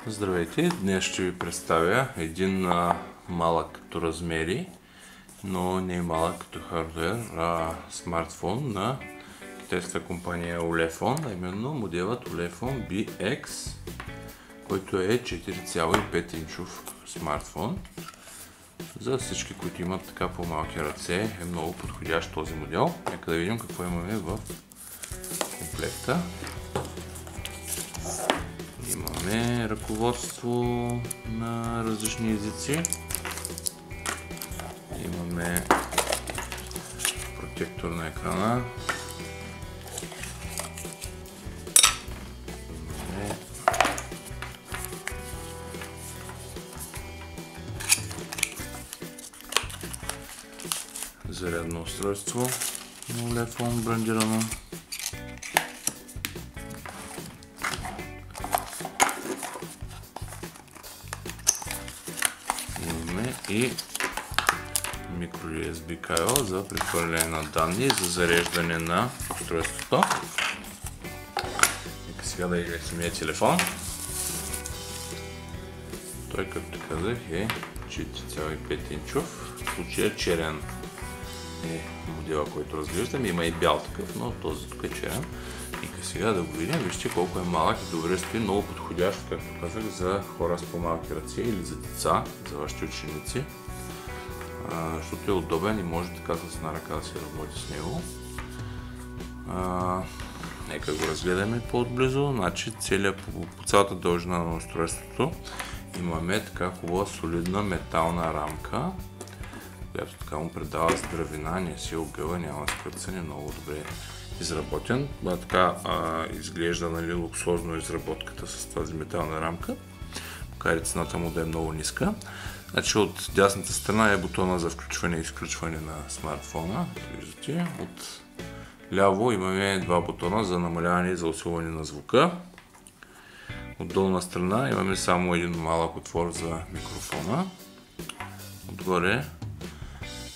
Здравейте! Днес ще ви представя един малък като размери, но не малък като хардуер смартфон на китайската компания Ulefone, а именно моделът Ulefone BX, който е 4,5 инчов смартфон. За всички, които имат така по-малки ръце, е много подходящ този модел. Нека да видим какво имаме в комплекта. Имаме ръководство на различни езици. Имаме протектор на екрана. Имаме зарядно устройство на Ulefone брандирано. И микро USB кабел за прехвърляне на данни за зареждане на устройството. Нека сега да играе самия телефон. Той, както казах, е 4,5 инчов. В случая черен е модела, който разглеждаме. Има и бял такъв, но този тук е черен. Нека сега да го видим. Вижте колко е малък и добре стои. Много подходящ, както казах, за хора с по-малки ръце или за деца, за вашите ученици. Защото е удобен и може така с една ръка да се работи с него. Нека го разгледаме по-отблизо. Значи по цялата дължина на устройството имаме така хубава солидна метална рамка, която така му предава здравина, не се огъва, няма скърцане, много добре изработен. Така изглежда, нали, луксозно изработката с тази метална рамка, макар и цената му да е много ниска. Значи от дясната страна е бутона за включване и изключване на смартфона, виждате. От ляво имаме два бутона за намаляване и за усилване на звука. От долна страна имаме само един малък отвор за микрофона. Отгоре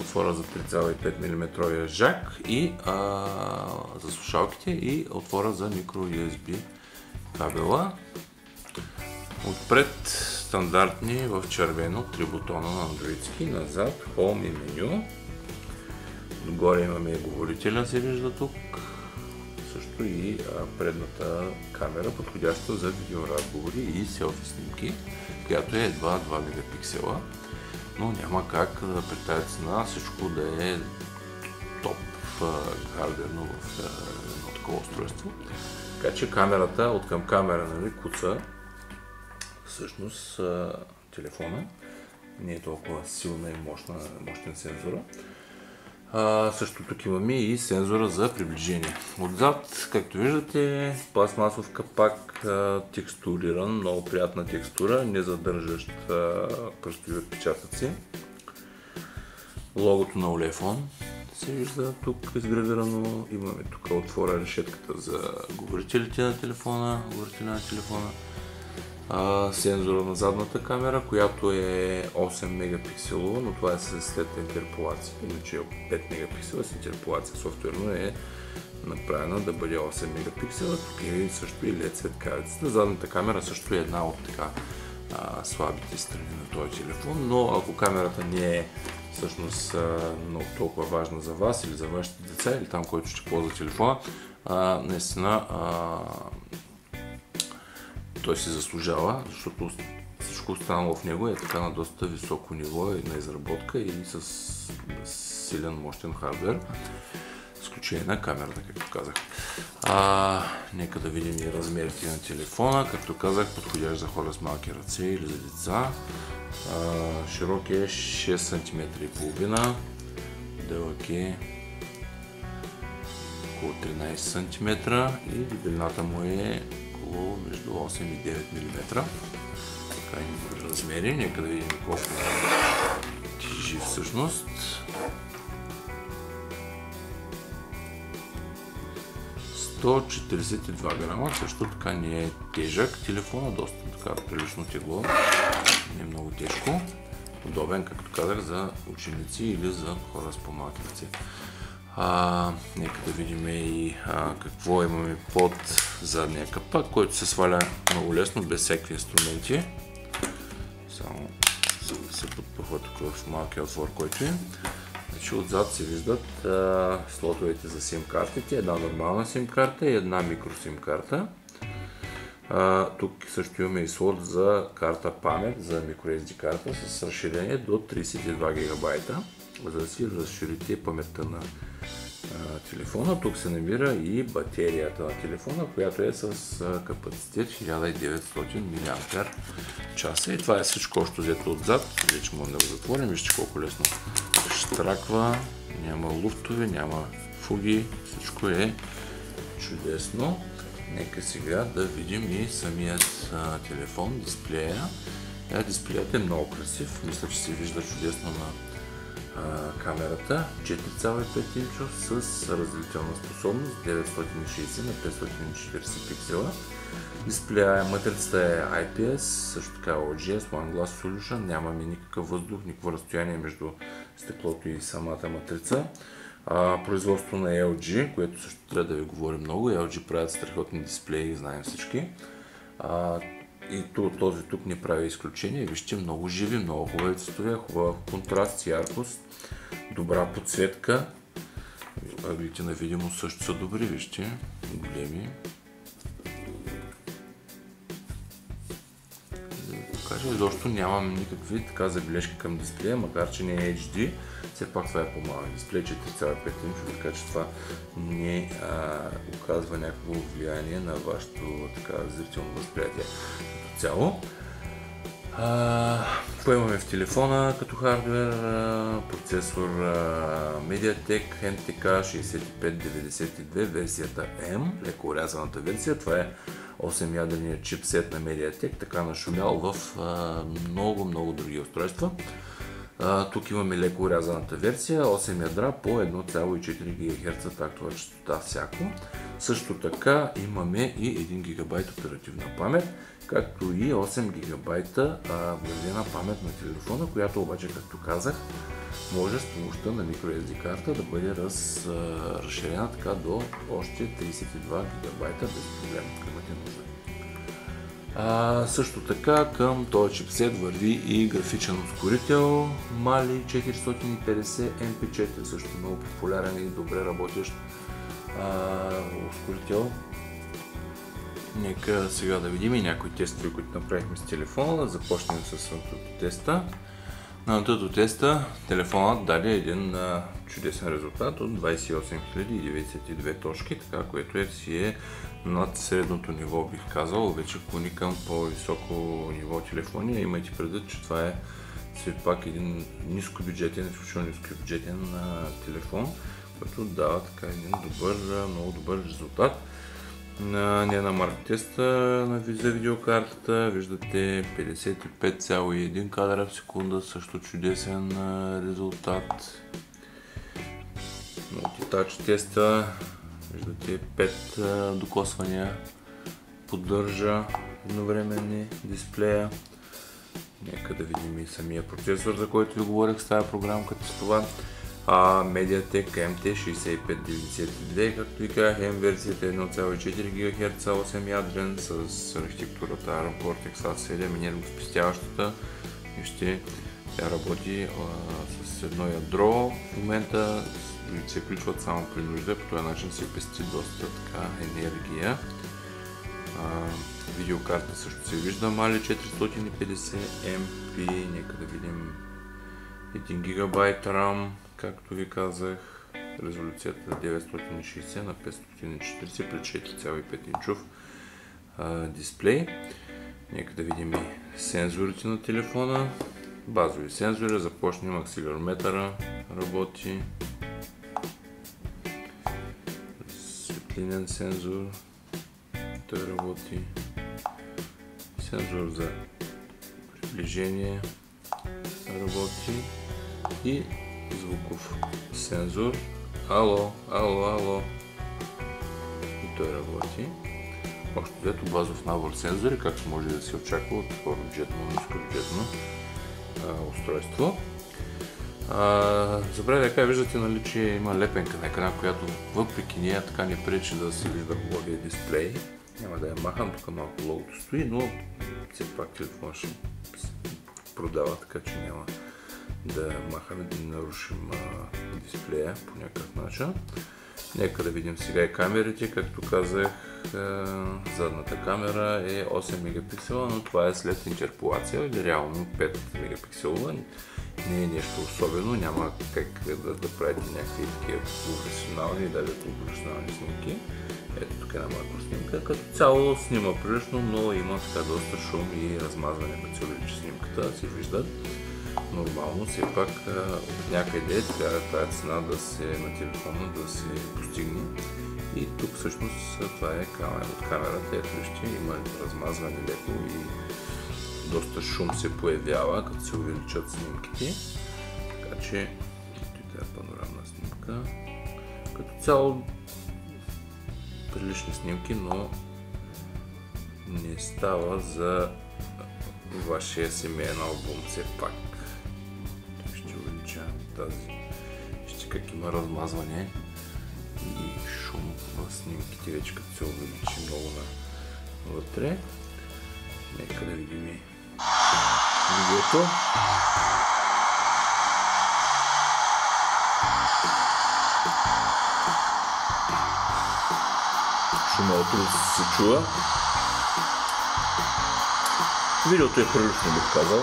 отвора за 3,5 мм жак и за слушалките и отвора за микро USB кабела. Отпред стандартни в червено 3 бутона на андроидски, назад Home и меню. Отгоре имаме говорителя, се вижда тук. Също и предната камера, подходяща за видеоразговори и селфи снимки, която е едва 2 мегапиксела. Но няма как при тази цена всичко да е топ хардуерно в едно такова устройство. Така че камерата, от към камера, нали, куца всъщност телефона. Не е толкова силна и мощен сензора. Също тук имаме и сензора за приближение. Отзад, както виждате, пластмасов капак, текстуриран, много приятна текстура, не задържащ пръстови отпечатъци. Логото на Ulefone се вижда тук изгравирано. Имаме тук отвора, решетката за говорителите на телефона, сензора на задната камера, която е 8 мегапикселова, но това е след интерполация, иначе е 5 мегапиксела с интерполация. Софтуерно е направена да бъде 8 мегапиксела. Тук е също и LED светкавицата. Задната камера също е една от така слабите страни на този телефон, но ако камерата не е всъщност много толкова важна за вас или за вашите деца или там, който ще ползва телефона, наистина той се заслужава, защото всичко останало в него е така на доста високо ниво на изработка и с силен, мощен хардуер, с изключение на камерата, както казах. Нека да видим и размерите на телефона. Както казах, подходящ за хора с малки ръце или за деца. Широк е 6 см и половина, дълъг е около 13 см и дебелината му е между 8 и 9 мм. Така има размери. Нека да видим колко тежи всъщност. 142 грама, също така не е тежък. Телефона доста така прилично тегло, не е много тежко. Удобен, както казах, за ученици или за хора с по-малки ръце. Нека да видим и какво имаме под задния капак, който се сваля много лесно, без всякакви инструменти. Само се подпъхва тук в малкия отвор, който е. Значи отзад се виждат слотовете за SIM картите, една нормална SIM карта и една микро SIM карта. Тук също имаме и слот за карта памет, за microSD карта с разширение до 32 ГБ, за да си разширите паметта на телефона. Тук се намира и батерията на телефона, която е с капацитет 1900 мАч. И това е всичко още взето отзад. Вече можем да го затворим. Вижте колко лесно штраква, няма луфтове, няма фуги, всичко е чудесно. Нека сега да видим и самият телефон, дисплея. Дисплеят е много красив, мисля, че се вижда чудесно на камерата. 4,5 инчов с разделителна способност 960 на 540 пиксела. Дисплея, матрицата е IPS, също така OGS, One Glass Solution, нямаме никакъв въздух, никакво разстояние между стъклото и самата матрица. Производство на LG, което също трябва да ви говори много. LG правят страхотни дисплеи, знаем всички. И този тук не прави изключение. Вижте, много живи, много хубави цветове, хубав контраст, яркост, добра подсветка. Ъглите на видимост също са добри, вижте, големи. Да ви покажа, изобщо нямам никакви забележки към дисплея, макар че не е HD. Все пак това е по-малък дисплей, 4,5 инчов, така че това не оказва някакво влияние на вашето зрително възприятие като цяло. Какво имаме в телефона като хардвер? Процесор MediaTek MTK 6592, версията M, леко урязаната версия. Това е 8-ядреният чипсет на MediaTek, така нашумял в много други устройства. Тук имаме леко урязаната версия, 8 ядра по 1,4 ГГц тактова честота всяко. Също така имаме и 1 ГБ оперативна памет, както и 8 ГБ вградена памет на телефона, която обаче, както казах, може с помощта на microSD карта да бъде разширена така до още 32 ГБ без проблем, ако имате нужда. Също така към този чипсет върви и графичен ускорител Mali 450 MP4, също много популярен и добре работещ ускорител. Нека сега да видим и някои тестове, които направихме с телефона. Започнем с Antutu теста. На Antutu теста телефонът даде един чудесен резултат от 28 092 точки, така, което си е над средното ниво, бих казал. Вече клони към по-високо ниво телефони. Имайте предвид, че това е все пак един нискобюджетен, изключително нискобюджетен телефон, който дава така един много добър резултат. Не на марк теста за видеокартата виждате 55,1 кадра в секунда, също чудесен резултат. Мултитач теста виждате 5 докосвания, поддържа едновременни дисплея. Нека да видим и самия процесор, за който ви говорих с тази програмка тестова. MediaTek MT6592, както ви казах, M версията 1,4 ГГц, 8 ядрен с архитектурата ARM Cortex A7, енергоспестяващата. Вижте, тя работи с едно ядро. В момента се включват само при нужда, по този начин се пести доста енергия. Видеокарта също се вижда, Mali 450 MP, нека да видим 1 ГБ RAM, както ви казах, резолюцията 960 на 540 при 4,5 инчов дисплей. Нека да видим и сензорите на телефона. Базови сензори, започнем акселерометъра, работи. Светлинен сензор, той работи. Сензор за приближение работи и звуков сензор. Ало. И той работи. Общо взето базов набор сензори, както може да се очаква от по-бюджетно, нискобюджетно устройство. Забравя да кажа, виждате, нали, че има лепенка на екрана, която въпреки нея така не пречи да се вижда хубавия дисплей. Няма да я махам, тук малко логото стои, но все пак телефон ще се продава, така че няма да махаме, да не нарушим дисплея по някакъв начин. Нека да видим сега и камерите. Както казах, задната камера е 8 мегапиксела, но това е след интерполация или реално 5 мегапиксела. Не е нещо особено, няма как да правите някакви такива професионални, даже професионални снимки. Ето тук е една макроснимка. Като цяло снима прилично, но има така доста шум и размазване, като се увеличи снимката, се виждат. Нормално, все пак от някъде трябва тази цена да се на телефона да се постигне. И тук всъщност това е от камерата, ето вижте, има размазване леко и доста шум се появява, като се увеличат снимките. Така че, тук е панорамна снимка. Като цяло прилични снимки, но не става за вашия семейен албум все пак. Ще увеличавам тази. Вижте как има размазване и шум в снимките, вече като се увеличи много навътре. Нека да видим и видеото. Шумовото се чува. Видеото е прилично, бих казал.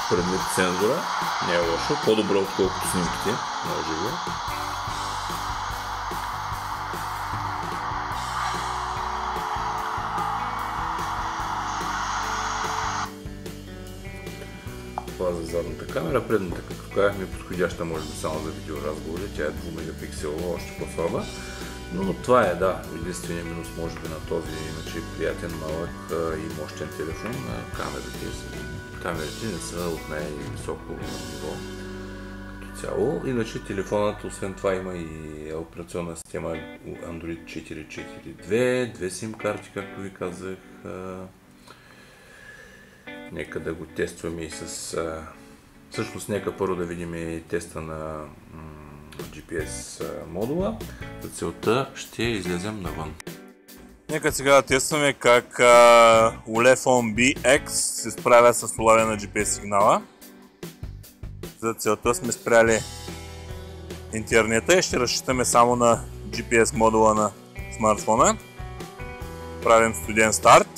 Предвид цензура, не е лошо. По-добро отколкото снимките на живо. Това за задната камера. Предната, както казахме, подходяща може би само за видеоразговори. Тя е 2 мегапиксела, още по-слаба. Но това е, да, единственият минус може би на този иначе приятен, малък и мощен телефон. Камерите не са от най-високо ниво като цяло. Иначе телефонът, освен това, има и операционна система Android 4.4.2, две SIM карти, както ви казах. Нека да го тестваме и с... Всъщност, нека първо да видим и теста на GPS модула. За целта ще излезем навън. Нека сега да тестваме как Ulefone BX се справя с улавяне на GPS сигнала. За целта сме спряли интернета и ще разчитаме само на GPS модула на смартфона. Правим студен старт.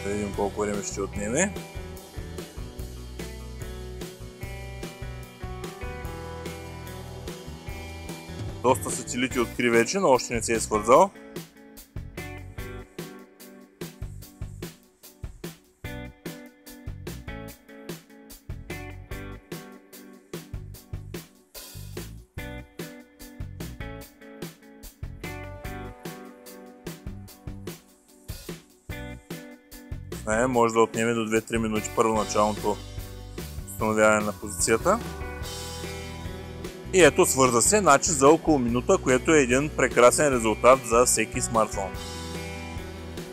Да видим колко време ще отнеме. Доста сателити откри вече, но още не се е свързал. Може да отнеме до 2-3 минути първоначалното установяване на позицията. И ето, свърза се, значи за около минута, което е един прекрасен резултат за всеки смартфон.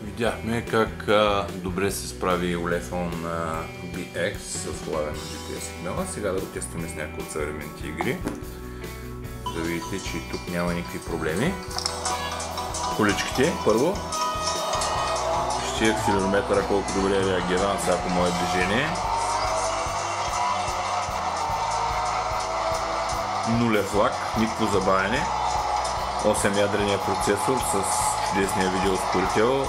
Видяхме как добре се справи Ulefone BX с улавяне на GPS сигнала. Сега да го тестваме с някои от съвременните игри. Да видите, че тук няма никакви проблеми. Количките, първо. Вижте акселерометъра колко добре реагира на всяко мое движение. Нулев лак, никакво забавяне. 8-ядрения процесор с чудесния видеоускорител.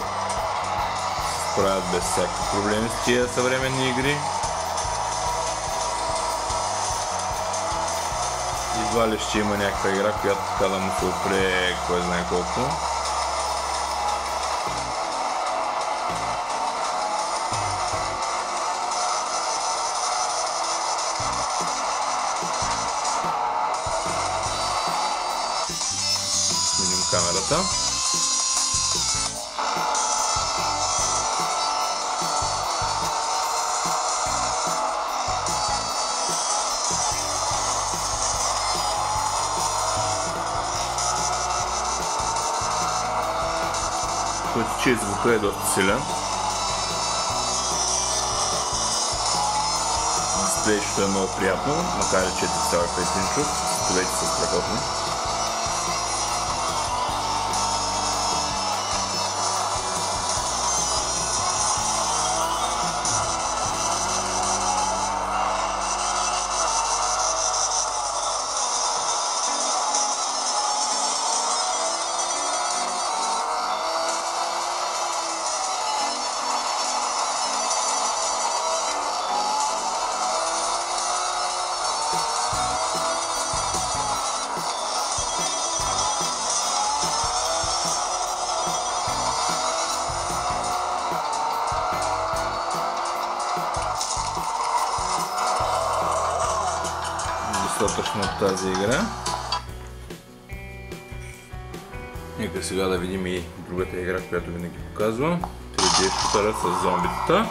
Справят без всякакви проблеми с тия съвременни игри. Едва ли ще има някаква игра, която така да му се опре кой знае колко. Сменим камерата. Който че звука е доста силен. дисплейчето е много приятно, макар и 4,5 инчов, столете са страхотни. Достатъчно от тази игра. Нека сега да видим и другата игра, която винаги показвам. 3D шутъра с зомбитата.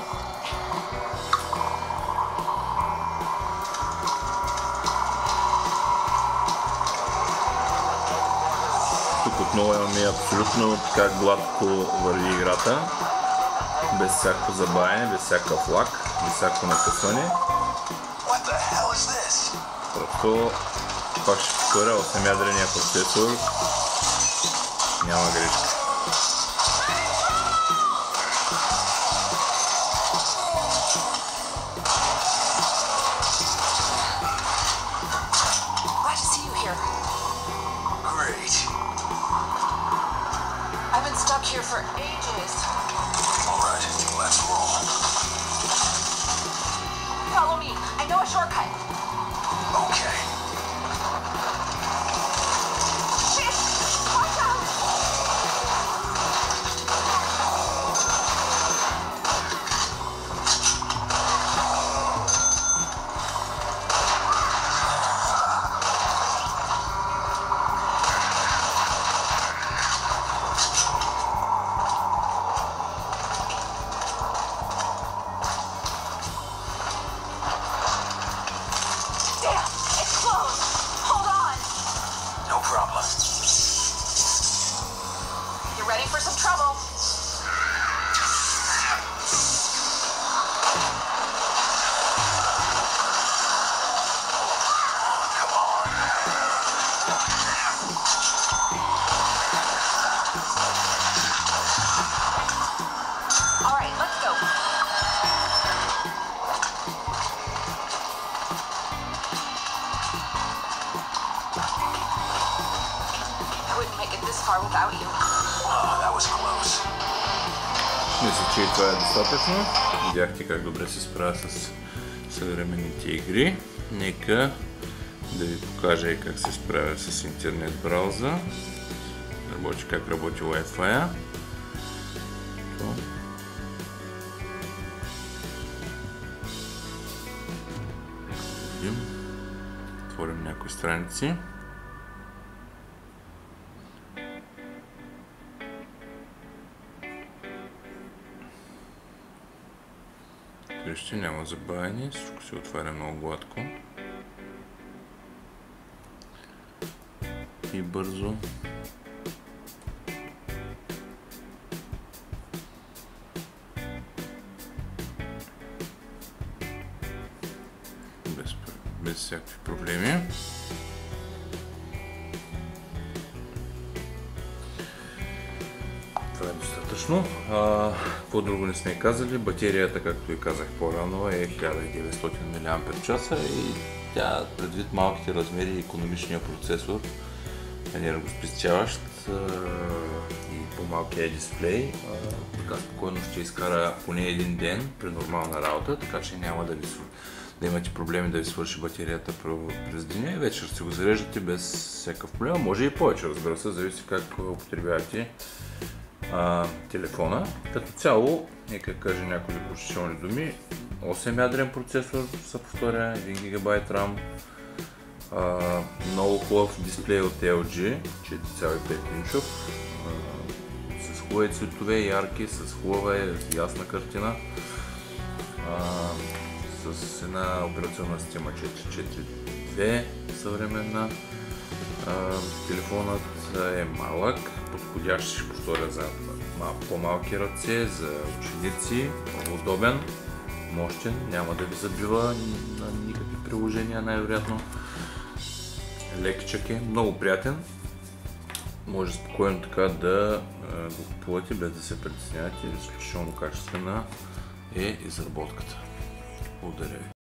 Тук отново имаме абсолютно така гладко върви играта. Без всяко забавяне, без всякакъв лаг, без всяко накъсване. Просто пак ще повторя, 8-ядрения процесор, няма грешка. Мисля, че и това е достатъчно. Видяхте как добре се справя с съвременните игри. Нека да ви покажа и как се справя с интернет брауза. Работи как работи Wi-Fi. Отворим някои страници. Вижте, няма забавяне, всичко се отваря много гладко и бързо. Без всякакви проблеми. Това е достатъчно. Какво друго не сме казали? Батерията, както ви казах по-рано, е 1900 мАч и тя, предвид малките размери и икономичния процесор, енергоспестяващ и по-малкия дисплей, така спокойно ще изкара поне един ден при нормална работа, така че няма да имате проблеми да ви свърши батерията през деня и вечер ще го зареждате без всякакъв проблем. Може и повече, разбира се, зависи как употребявате телефона. Като цяло, нека кажа някои заключителни думи. 8-ядрен процесор, се повторя, 1 ГБ RAM, много хубав дисплей от LG, 4,5 инчов, с хубави цветове, ярки, с хубава ясна картина, с една операционна система 4.4.2 съвременна. Телефонът е малък, подходящ, ще повторя, за по-малки ръце, за ученици, много удобен. мощен, няма да ви забива на никакви приложения най-вероятно. Лекичък е, много приятен. Може спокойно така да го купувате, без да се притеснявате. Изключително качествена е изработката. Благодаря ви.